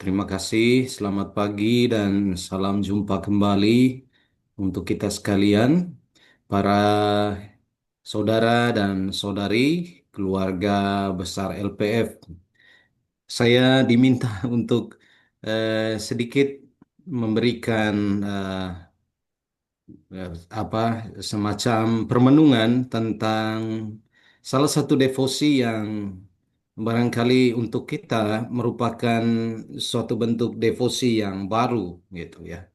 Terima kasih, selamat pagi dan salam jumpa kembali untuk kita sekalian, para saudara dan saudari keluarga besar LPF. Saya diminta untuk sedikit memberikan eh, apa semacam permenungan tentang salah satu devosi yang barangkali untuk kita merupakan suatu bentuk devosi yang baru gitu ya.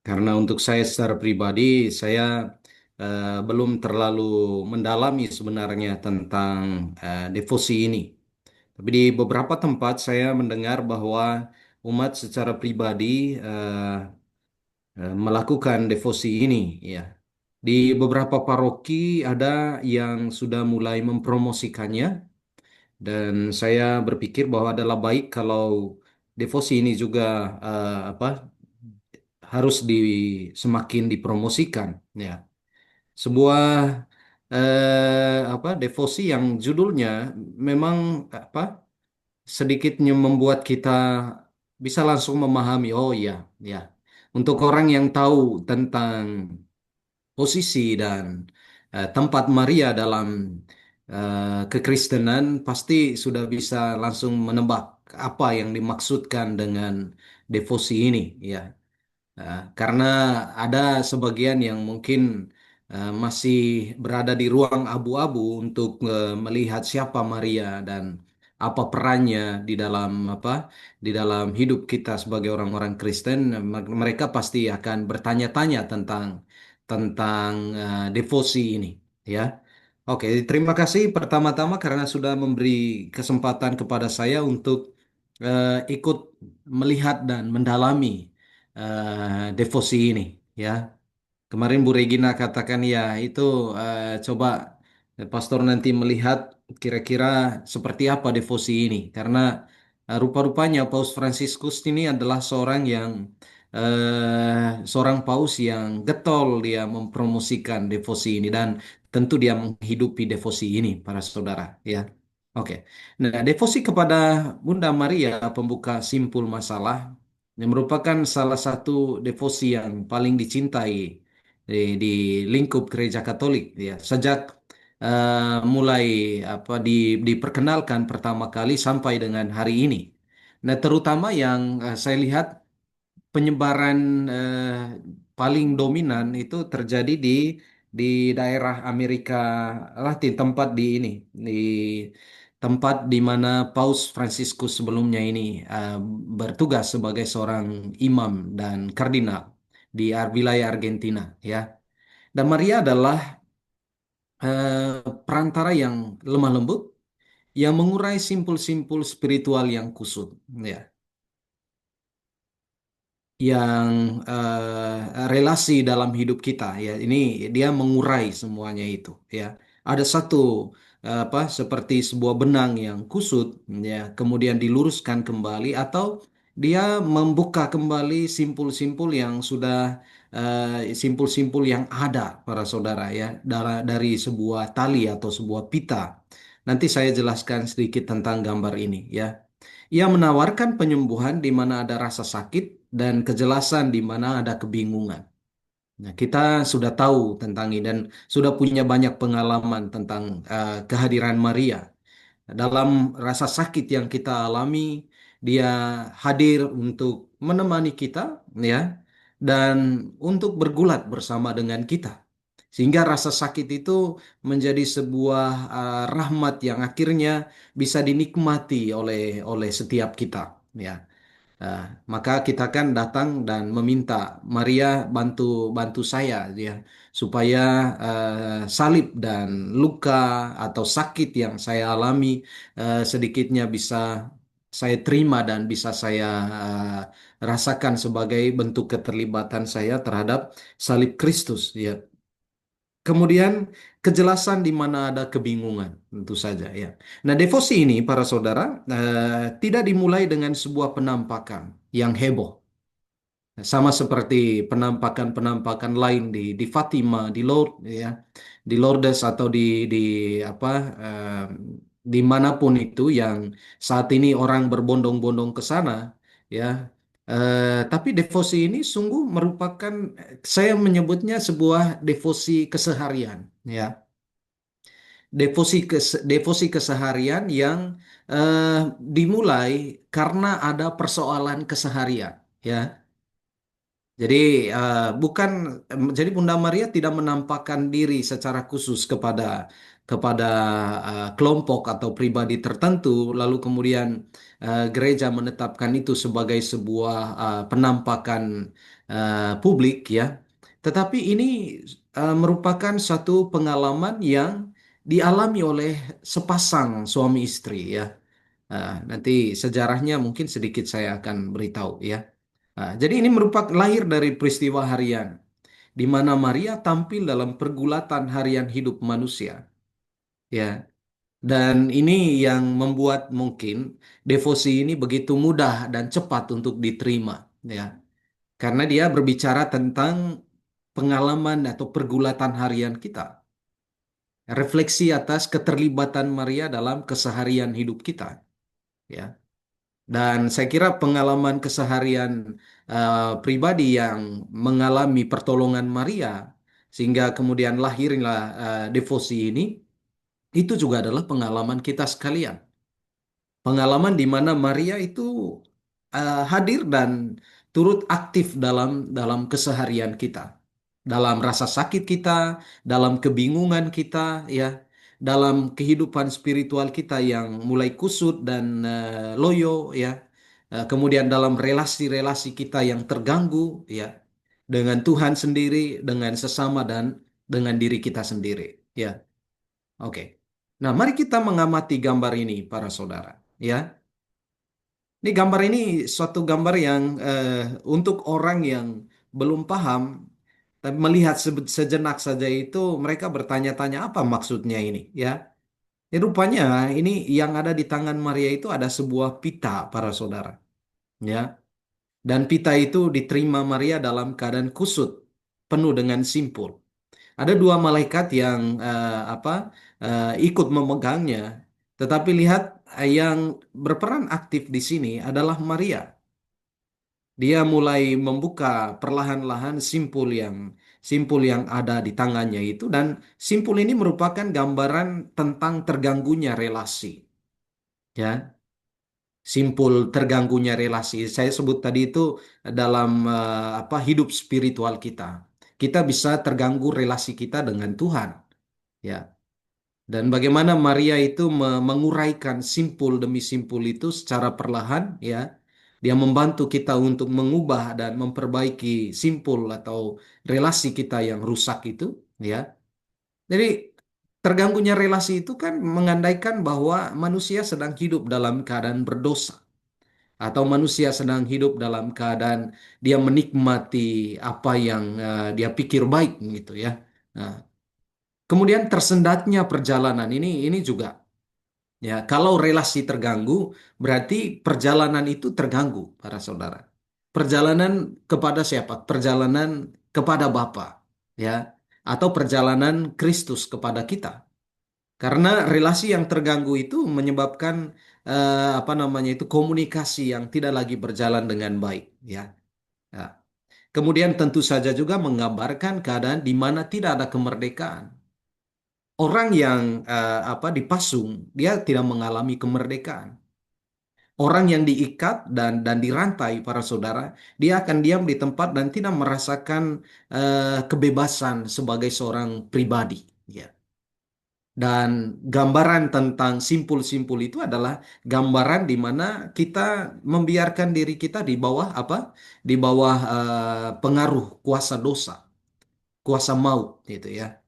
Karena untuk saya secara pribadi, saya belum terlalu mendalami sebenarnya tentang devosi ini. Tapi di beberapa tempat saya mendengar bahwa umat secara pribadi melakukan devosi ini, ya. Di beberapa paroki ada yang sudah mulai mempromosikannya, dan saya berpikir bahwa adalah baik kalau devosi ini juga apa harus semakin dipromosikan, ya. Sebuah apa devosi yang judulnya memang apa sedikitnya membuat kita bisa langsung memahami, oh ya, ya. Untuk orang yang tahu tentang posisi dan tempat Maria dalam kekristenan pasti sudah bisa langsung menebak apa yang dimaksudkan dengan devosi ini, ya. Karena ada sebagian yang mungkin masih berada di ruang abu-abu untuk melihat siapa Maria dan apa perannya di dalam di dalam hidup kita sebagai orang-orang Kristen. Mereka pasti akan bertanya-tanya tentang devosi ini, ya. Oke, terima kasih pertama-tama karena sudah memberi kesempatan kepada saya untuk ikut melihat dan mendalami devosi ini, ya. Kemarin Bu Regina katakan ya itu coba pastor nanti melihat kira-kira seperti apa devosi ini karena rupa-rupanya Paus Fransiskus ini adalah seorang paus yang getol dia mempromosikan devosi ini dan tentu dia menghidupi devosi ini para saudara, ya. Oke. Nah, devosi kepada Bunda Maria pembuka simpul masalah yang merupakan salah satu devosi yang paling dicintai di lingkup gereja Katolik, ya. Sejak mulai diperkenalkan pertama kali sampai dengan hari ini. Nah, terutama yang saya lihat penyebaran paling dominan itu terjadi di daerah Amerika Latin, tempat di ini, di tempat di mana Paus Fransiskus sebelumnya ini bertugas sebagai seorang imam dan kardinal di wilayah Argentina, ya. Dan Maria adalah perantara yang lemah lembut yang mengurai simpul-simpul spiritual yang kusut, ya. Yang relasi dalam hidup kita, ya, ini dia mengurai semuanya itu, ya. Ada satu seperti sebuah benang yang kusut, ya, kemudian diluruskan kembali atau dia membuka kembali simpul-simpul yang sudah simpul-simpul yang ada para saudara, ya, dari sebuah tali atau sebuah pita. Nanti saya jelaskan sedikit tentang gambar ini, ya. Ia menawarkan penyembuhan di mana ada rasa sakit dan kejelasan di mana ada kebingungan. Nah, kita sudah tahu tentang ini dan sudah punya banyak pengalaman tentang kehadiran Maria. Dalam rasa sakit yang kita alami, dia hadir untuk menemani kita, ya, dan untuk bergulat bersama dengan kita. Sehingga rasa sakit itu menjadi sebuah rahmat yang akhirnya bisa dinikmati oleh setiap kita, ya. Nah, maka kita kan datang dan meminta Maria bantu bantu saya, ya, supaya salib dan luka atau sakit yang saya alami sedikitnya bisa saya terima dan bisa saya rasakan sebagai bentuk keterlibatan saya terhadap salib Kristus, ya. Kemudian kejelasan di mana ada kebingungan, tentu saja, ya. Nah, devosi ini para saudara tidak dimulai dengan sebuah penampakan yang heboh, sama seperti penampakan-penampakan lain di Fatima, di Lourdes, ya, di Lourdes atau di apa dimanapun itu yang saat ini orang berbondong-bondong ke sana. ya. Tapi devosi ini sungguh merupakan, saya menyebutnya sebuah devosi keseharian, ya. Devosi keseharian yang dimulai karena ada persoalan keseharian, ya. Jadi bukan jadi Bunda Maria tidak menampakkan diri secara khusus kepada kelompok atau pribadi tertentu, lalu kemudian gereja menetapkan itu sebagai sebuah penampakan publik, ya. Tetapi ini merupakan satu pengalaman yang dialami oleh sepasang suami istri, ya. Nanti sejarahnya mungkin sedikit saya akan beritahu, ya. Jadi ini merupakan lahir dari peristiwa harian di mana Maria tampil dalam pergulatan harian hidup manusia, ya. Dan ini yang membuat mungkin devosi ini begitu mudah dan cepat untuk diterima, ya. Karena dia berbicara tentang pengalaman atau pergulatan harian kita, refleksi atas keterlibatan Maria dalam keseharian hidup kita, ya. Dan saya kira pengalaman keseharian pribadi yang mengalami pertolongan Maria sehingga kemudian lahirlah devosi ini, itu juga adalah pengalaman kita sekalian. Pengalaman di mana Maria itu hadir dan turut aktif dalam dalam keseharian kita, dalam rasa sakit kita, dalam kebingungan kita, ya, dalam kehidupan spiritual kita yang mulai kusut dan loyo, ya. Kemudian dalam relasi-relasi kita yang terganggu, ya, dengan Tuhan sendiri, dengan sesama dan dengan diri kita sendiri, ya. Oke. Nah, mari kita mengamati gambar ini, para saudara, ya. Ini gambar ini suatu gambar yang untuk orang yang belum paham, tapi melihat sejenak saja itu mereka bertanya-tanya apa maksudnya ini, ya. Rupanya ini yang ada di tangan Maria itu ada sebuah pita, para saudara, ya. Dan pita itu diterima Maria dalam keadaan kusut, penuh dengan simpul. Ada dua malaikat yang ikut memegangnya, tetapi lihat yang berperan aktif di sini adalah Maria. Dia mulai membuka perlahan-lahan simpul yang ada di tangannya itu, dan simpul ini merupakan gambaran tentang terganggunya relasi, ya. Simpul terganggunya relasi. Saya sebut tadi itu dalam hidup spiritual kita. Kita bisa terganggu relasi kita dengan Tuhan, ya. Dan bagaimana Maria itu menguraikan simpul demi simpul itu secara perlahan, ya. Dia membantu kita untuk mengubah dan memperbaiki simpul atau relasi kita yang rusak itu, ya. Jadi terganggunya relasi itu kan mengandaikan bahwa manusia sedang hidup dalam keadaan berdosa, atau manusia sedang hidup dalam keadaan dia menikmati apa yang dia pikir baik, gitu, ya. Nah, kemudian tersendatnya perjalanan ini juga, ya. Kalau relasi terganggu, berarti perjalanan itu terganggu, para saudara. Perjalanan kepada siapa? Perjalanan kepada Bapa, ya, atau perjalanan Kristus kepada kita. Karena relasi yang terganggu itu menyebabkan komunikasi yang tidak lagi berjalan dengan baik, ya. Ya. Kemudian tentu saja juga menggambarkan keadaan di mana tidak ada kemerdekaan. Orang yang dipasung, dia tidak mengalami kemerdekaan. Orang yang diikat dan dirantai, para saudara, dia akan diam di tempat dan tidak merasakan kebebasan sebagai seorang pribadi, ya. Dan gambaran tentang simpul-simpul itu adalah gambaran di mana kita membiarkan diri kita di bawah apa? Di bawah pengaruh kuasa dosa, kuasa maut, gitu, ya.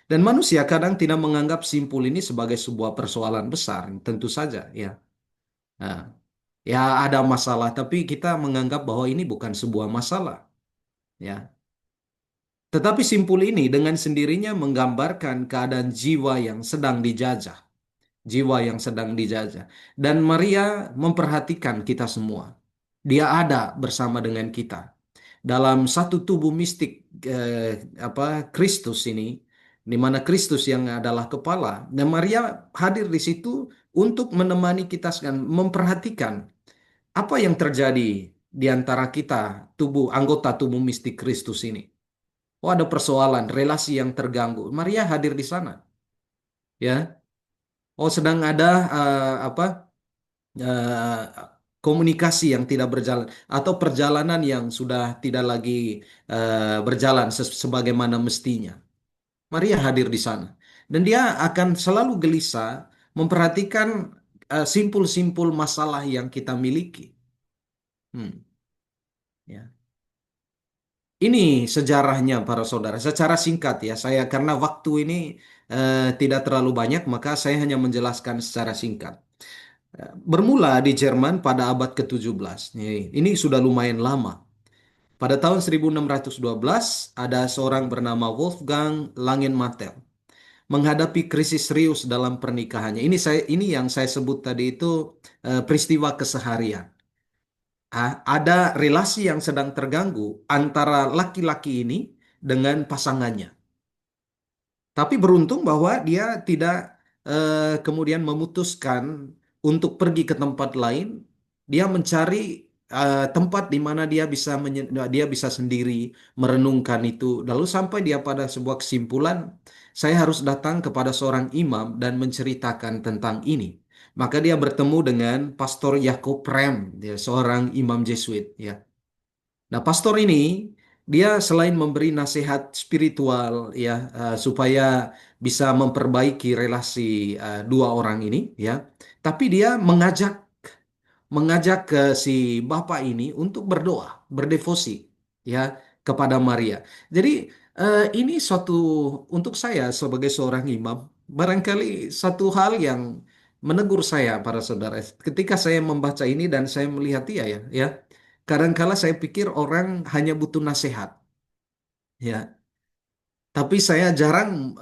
Dan manusia kadang tidak menganggap simpul ini sebagai sebuah persoalan besar, tentu saja, ya. Nah, ya ada masalah, tapi kita menganggap bahwa ini bukan sebuah masalah, ya. Tetapi simpul ini dengan sendirinya menggambarkan keadaan jiwa yang sedang dijajah, jiwa yang sedang dijajah. Dan Maria memperhatikan kita semua. Dia ada bersama dengan kita dalam satu tubuh mistik Kristus ini, di mana Kristus yang adalah kepala. Dan Maria hadir di situ untuk menemani kita dan memperhatikan Apa yang terjadi di antara kita, anggota tubuh mistik Kristus ini? Oh, ada persoalan, relasi yang terganggu. Maria hadir di sana, ya. Oh, sedang ada apa? eh, Komunikasi yang tidak berjalan atau perjalanan yang sudah tidak lagi berjalan sebagaimana mestinya. Maria hadir di sana dan dia akan selalu gelisah memperhatikan simpul-simpul masalah yang kita miliki. Hmm, ya. Ini sejarahnya para saudara. Secara singkat ya, saya karena waktu ini tidak terlalu banyak, maka saya hanya menjelaskan secara singkat. Bermula di Jerman pada abad ke-17. Ini sudah lumayan lama. Pada tahun 1612, ada seorang bernama Wolfgang Langenmatel menghadapi krisis serius dalam pernikahannya. Ini yang saya sebut tadi itu peristiwa keseharian. Ada relasi yang sedang terganggu antara laki-laki ini dengan pasangannya. Tapi beruntung bahwa dia tidak kemudian memutuskan untuk pergi ke tempat lain. Dia mencari tempat di mana dia bisa sendiri merenungkan itu. Lalu sampai dia pada sebuah kesimpulan, saya harus datang kepada seorang imam dan menceritakan tentang ini. Maka dia bertemu dengan Pastor Jacob Rem, dia seorang imam Jesuit, ya. Nah, pastor ini dia selain memberi nasihat spiritual ya supaya bisa memperbaiki relasi dua orang ini ya, tapi dia mengajak ke si bapak ini untuk berdoa, berdevosi ya kepada Maria. Jadi ini suatu untuk saya sebagai seorang imam barangkali satu hal yang menegur saya para saudara ketika saya membaca ini dan saya melihat dia ya. Kadangkala saya pikir orang hanya butuh nasihat ya, tapi saya jarang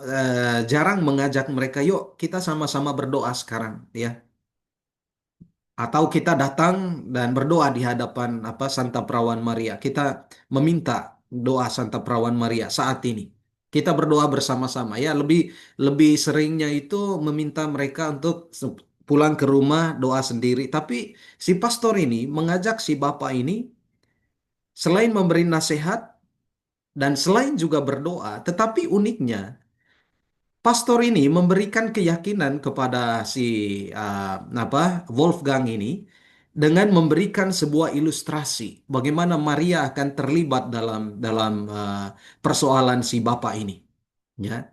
mengajak mereka, yuk kita sama-sama berdoa sekarang ya. Atau kita datang dan berdoa di hadapan Santa Perawan Maria. Kita meminta doa Santa Perawan Maria saat ini. Kita berdoa bersama-sama ya. Lebih lebih seringnya itu meminta mereka untuk pulang ke rumah doa sendiri. Tapi si pastor ini mengajak si bapak ini selain memberi nasihat dan selain juga berdoa, tetapi uniknya pastor ini memberikan keyakinan kepada si Wolfgang ini dengan memberikan sebuah ilustrasi bagaimana Maria akan terlibat dalam persoalan si bapak ini. Ya,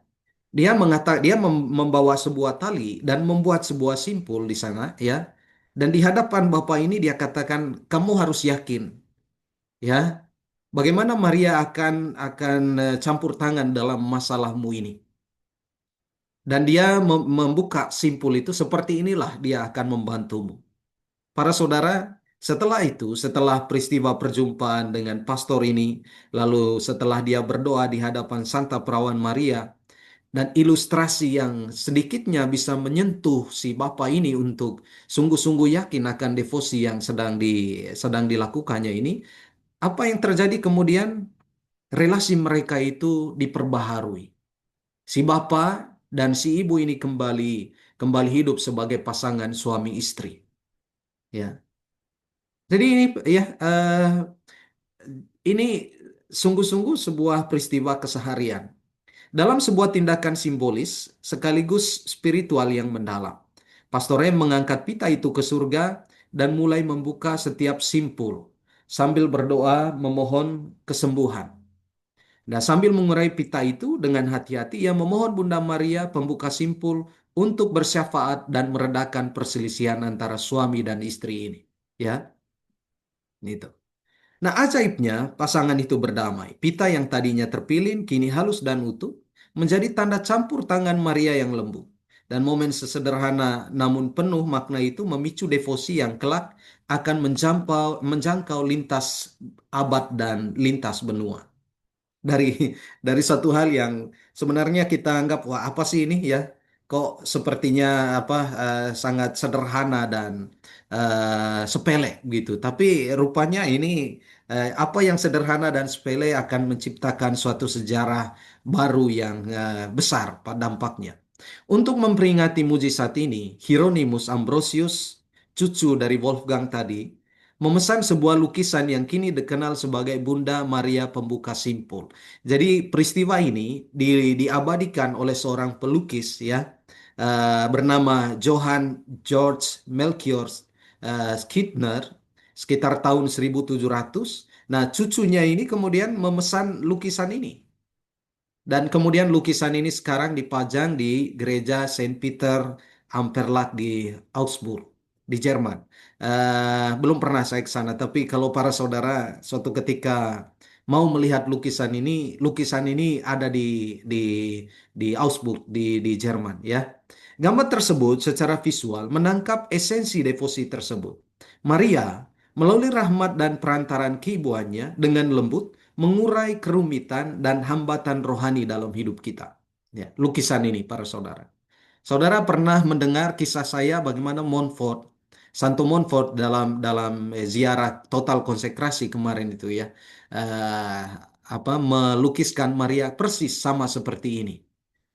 dia membawa sebuah tali dan membuat sebuah simpul di sana, ya. Dan di hadapan bapak ini dia katakan, kamu harus yakin, ya, bagaimana Maria akan campur tangan dalam masalahmu ini. Dan dia membuka simpul itu seperti inilah dia akan membantumu. Para saudara, setelah peristiwa perjumpaan dengan pastor ini, lalu setelah dia berdoa di hadapan Santa Perawan Maria, dan ilustrasi yang sedikitnya bisa menyentuh si bapak ini untuk sungguh-sungguh yakin akan devosi yang sedang dilakukannya ini, apa yang terjadi kemudian? Relasi mereka itu diperbaharui. Si bapak dan si ibu ini kembali hidup sebagai pasangan suami istri. Ya, jadi ini sungguh-sungguh sebuah peristiwa keseharian dalam sebuah tindakan simbolis sekaligus spiritual yang mendalam. Pastor M mengangkat pita itu ke surga dan mulai membuka setiap simpul sambil berdoa memohon kesembuhan. Nah, sambil mengurai pita itu dengan hati-hati, ia memohon Bunda Maria pembuka simpul untuk bersyafaat dan meredakan perselisihan antara suami dan istri ini. Ya, itu. Nah, ajaibnya pasangan itu berdamai. Pita yang tadinya terpilin kini halus dan utuh menjadi tanda campur tangan Maria yang lembut. Dan momen sesederhana namun penuh makna itu memicu devosi yang kelak akan menjangkau lintas abad dan lintas benua. dari dari satu hal yang sebenarnya kita anggap wah apa sih ini ya, kok sepertinya sangat sederhana dan sepele gitu, tapi rupanya ini apa yang sederhana dan sepele akan menciptakan suatu sejarah baru yang besar pada dampaknya. Untuk memperingati mujizat ini, Hieronymus Ambrosius, cucu dari Wolfgang tadi, memesan sebuah lukisan yang kini dikenal sebagai Bunda Maria Pembuka Simpul. Jadi peristiwa ini diabadikan oleh seorang pelukis ya, bernama Johann George Melchior Schittner sekitar tahun 1700. Nah, cucunya ini kemudian memesan lukisan ini. Dan kemudian lukisan ini sekarang dipajang di gereja Saint Peter Amperlach di Augsburg, di Jerman. Belum pernah saya ke sana, tapi kalau para saudara suatu ketika mau melihat lukisan ini ada di Augsburg di Jerman ya. Gambar tersebut secara visual menangkap esensi devosi tersebut. Maria melalui rahmat dan perantaran keibuannya dengan lembut mengurai kerumitan dan hambatan rohani dalam hidup kita. Ya, lukisan ini para saudara. Saudara pernah mendengar kisah saya bagaimana Santo Montfort dalam ziarah total konsekrasi kemarin itu ya, melukiskan Maria persis sama seperti ini.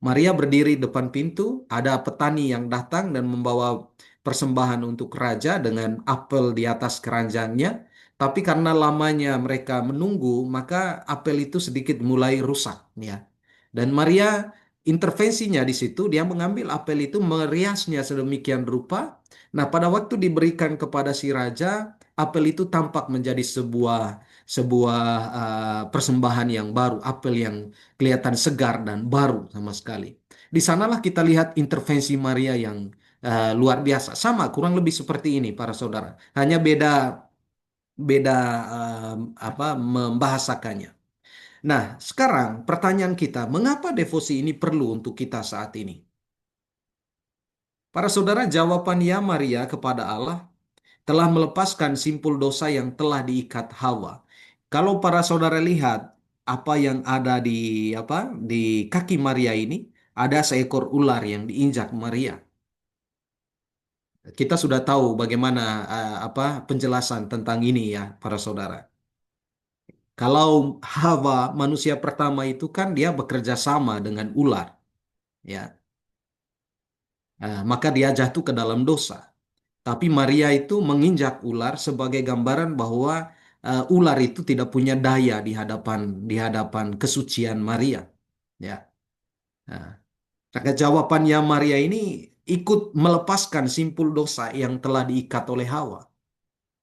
Maria berdiri depan pintu, ada petani yang datang dan membawa persembahan untuk raja dengan apel di atas keranjangnya. Tapi karena lamanya mereka menunggu, maka apel itu sedikit mulai rusak ya. Dan Maria intervensinya di situ, dia mengambil apel itu, meriasnya sedemikian rupa. Nah, pada waktu diberikan kepada si raja, apel itu tampak menjadi sebuah persembahan yang baru, apel yang kelihatan segar dan baru sama sekali. Di sanalah kita lihat intervensi Maria yang luar biasa. Sama, kurang lebih seperti ini, para saudara. Hanya beda beda membahasakannya. Nah, sekarang pertanyaan kita, mengapa devosi ini perlu untuk kita saat ini? Para saudara, jawaban ya Maria kepada Allah telah melepaskan simpul dosa yang telah diikat Hawa. Kalau para saudara lihat apa yang ada di kaki Maria ini, ada seekor ular yang diinjak Maria. Kita sudah tahu bagaimana penjelasan tentang ini ya, para saudara. Kalau Hawa manusia pertama itu kan dia bekerja sama dengan ular, ya. Maka dia jatuh ke dalam dosa. Tapi Maria itu menginjak ular sebagai gambaran bahwa ular itu tidak punya daya di hadapan kesucian Maria. Ya. Nah, maka jawabannya Maria ini ikut melepaskan simpul dosa yang telah diikat oleh Hawa.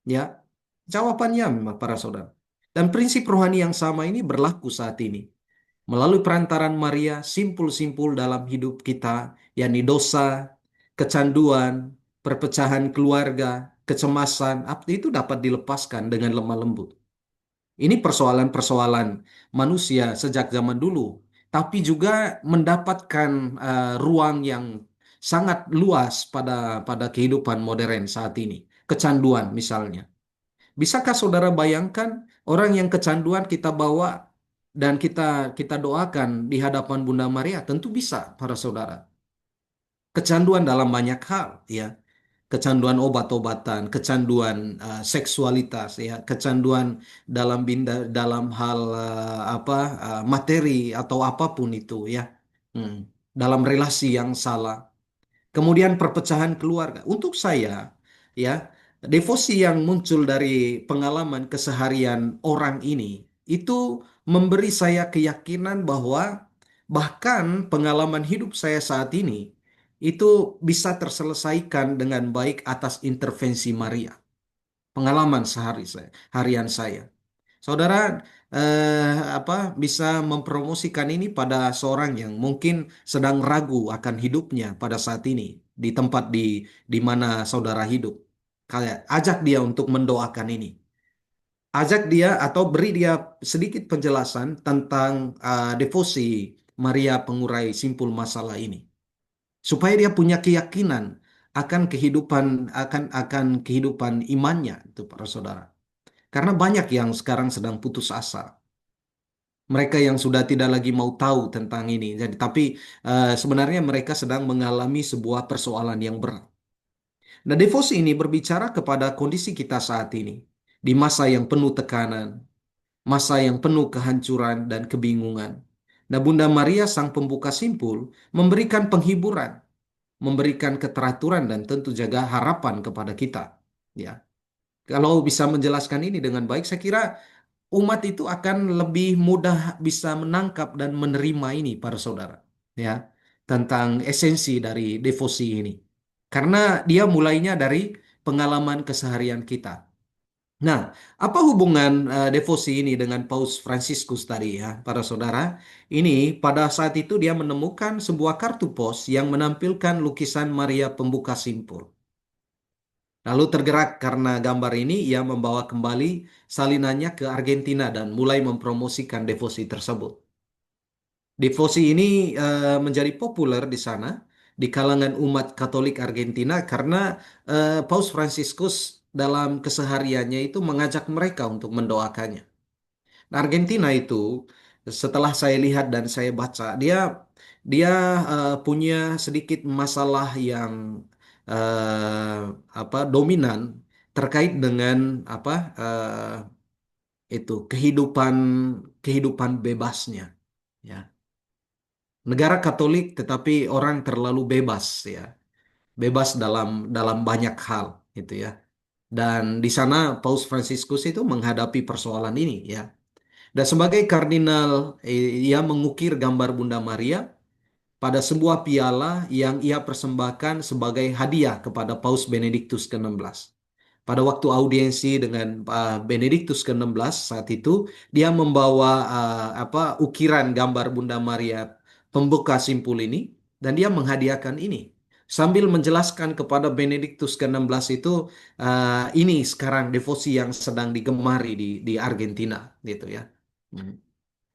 Ya, jawabannya para saudara. Dan prinsip rohani yang sama ini berlaku saat ini. Melalui perantaran Maria, simpul-simpul dalam hidup kita, yakni dosa, kecanduan, perpecahan keluarga, kecemasan, itu dapat dilepaskan dengan lemah lembut. Ini persoalan-persoalan manusia sejak zaman dulu, tapi juga mendapatkan ruang yang sangat luas pada kehidupan modern saat ini. Kecanduan misalnya. Bisakah saudara bayangkan orang yang kecanduan kita bawa dan kita doakan di hadapan Bunda Maria? Tentu bisa, para saudara. Kecanduan dalam banyak hal, ya. Kecanduan obat-obatan, kecanduan seksualitas, ya, kecanduan dalam hal materi atau apapun itu, ya. Hmm. Dalam relasi yang salah. Kemudian perpecahan keluarga. Untuk saya, ya, devosi yang muncul dari pengalaman keseharian orang ini itu memberi saya keyakinan bahwa bahkan pengalaman hidup saya saat ini itu bisa terselesaikan dengan baik atas intervensi Maria. Pengalaman harian saya. Saudara bisa mempromosikan ini pada seorang yang mungkin sedang ragu akan hidupnya pada saat ini di tempat di mana saudara hidup. Kayak ajak dia untuk mendoakan ini. Ajak dia atau beri dia sedikit penjelasan tentang devosi Maria pengurai simpul masalah ini. Supaya dia punya keyakinan akan kehidupan imannya itu para saudara. Karena banyak yang sekarang sedang putus asa. Mereka yang sudah tidak lagi mau tahu tentang ini. Jadi, tapi sebenarnya mereka sedang mengalami sebuah persoalan yang berat. Nah, devosi ini berbicara kepada kondisi kita saat ini. Di masa yang penuh tekanan, masa yang penuh kehancuran dan kebingungan. Nah, Bunda Maria, Sang Pembuka Simpul, memberikan penghiburan, memberikan keteraturan dan tentu jaga harapan kepada kita. Ya. Kalau bisa menjelaskan ini dengan baik, saya kira umat itu akan lebih mudah bisa menangkap dan menerima ini, para saudara, ya, tentang esensi dari devosi ini. Karena dia mulainya dari pengalaman keseharian kita. Nah, apa hubungan devosi ini dengan Paus Fransiskus tadi ya, para saudara? Ini pada saat itu dia menemukan sebuah kartu pos yang menampilkan lukisan Maria Pembuka Simpul. Lalu tergerak karena gambar ini, ia membawa kembali salinannya ke Argentina dan mulai mempromosikan devosi tersebut. Devosi ini menjadi populer di sana di kalangan umat Katolik Argentina karena Paus Fransiskus dalam kesehariannya itu mengajak mereka untuk mendoakannya. Nah, Argentina itu setelah saya lihat dan saya baca, dia dia punya sedikit masalah yang eh, dominan terkait dengan apa itu kehidupan kehidupan bebasnya. Ya, negara Katolik tetapi orang terlalu bebas ya, bebas dalam dalam banyak hal gitu ya. Dan di sana Paus Fransiskus itu menghadapi persoalan ini ya. Dan sebagai kardinal, ia mengukir gambar Bunda Maria pada sebuah piala yang ia persembahkan sebagai hadiah kepada Paus Benediktus ke-16. Pada waktu audiensi dengan Benediktus ke-16 saat itu, dia membawa ukiran gambar Bunda Maria pembuka simpul ini dan dia menghadiahkan ini sambil menjelaskan kepada Benediktus ke-16 itu ini sekarang devosi yang sedang digemari di Argentina gitu ya. Hmm.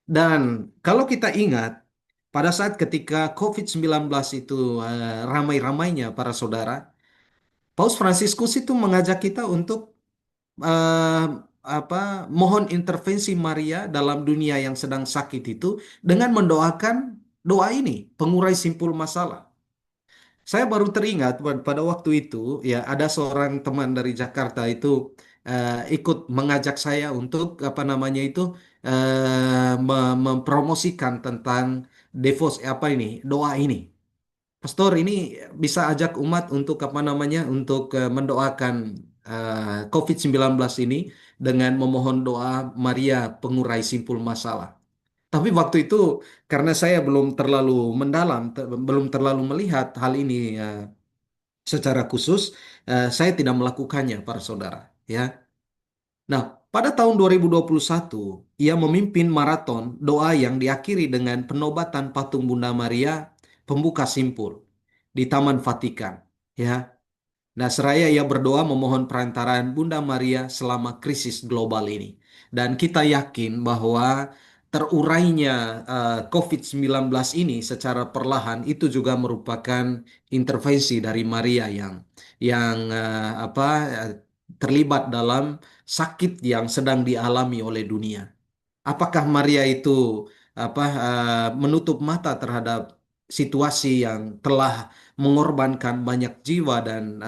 Dan kalau kita ingat pada saat ketika COVID-19 itu ramai-ramainya para saudara, Paus Fransiskus itu mengajak kita untuk eh, mohon intervensi Maria dalam dunia yang sedang sakit itu dengan mendoakan doa ini, pengurai simpul masalah. Saya baru teringat pada waktu itu ya ada seorang teman dari Jakarta itu ikut mengajak saya untuk apa namanya itu mempromosikan tentang devos apa ini doa ini. Pastor ini bisa ajak umat untuk apa namanya untuk mendoakan COVID-19 ini dengan memohon doa Maria pengurai simpul masalah. Tapi waktu itu karena saya belum terlalu mendalam, belum terlalu melihat hal ini secara khusus, saya tidak melakukannya, para saudara. Ya, nah, pada tahun 2021, ia memimpin maraton doa yang diakhiri dengan penobatan patung Bunda Maria pembuka simpul di Taman Vatikan. Ya, nah, seraya ia berdoa memohon perantaraan Bunda Maria selama krisis global ini. Dan kita yakin bahwa terurainya COVID-19 ini secara perlahan itu juga merupakan intervensi dari Maria yang terlibat dalam sakit yang sedang dialami oleh dunia. Apakah Maria itu menutup mata terhadap situasi yang telah mengorbankan banyak jiwa dan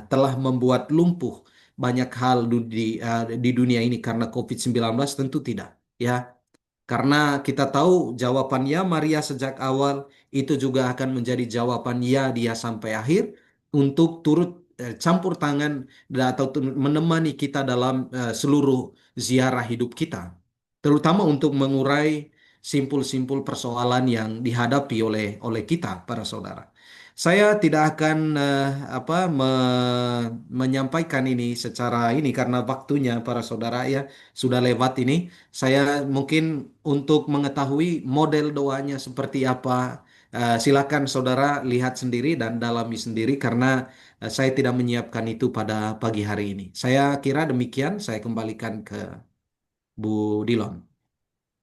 telah membuat lumpuh banyak hal di dunia ini karena COVID-19? Tentu tidak, ya. Karena kita tahu jawabannya Maria sejak awal itu juga akan menjadi jawaban ya dia sampai akhir untuk turut campur tangan atau menemani kita dalam seluruh ziarah hidup kita. Terutama untuk mengurai simpul-simpul persoalan yang dihadapi oleh kita para saudara. Saya tidak akan menyampaikan ini secara ini karena waktunya para saudara ya sudah lewat ini. Saya mungkin untuk mengetahui model doanya seperti apa, silakan saudara lihat sendiri dan dalami sendiri karena saya tidak menyiapkan itu pada pagi hari ini. Saya kira demikian, saya kembalikan ke Bu Dilon.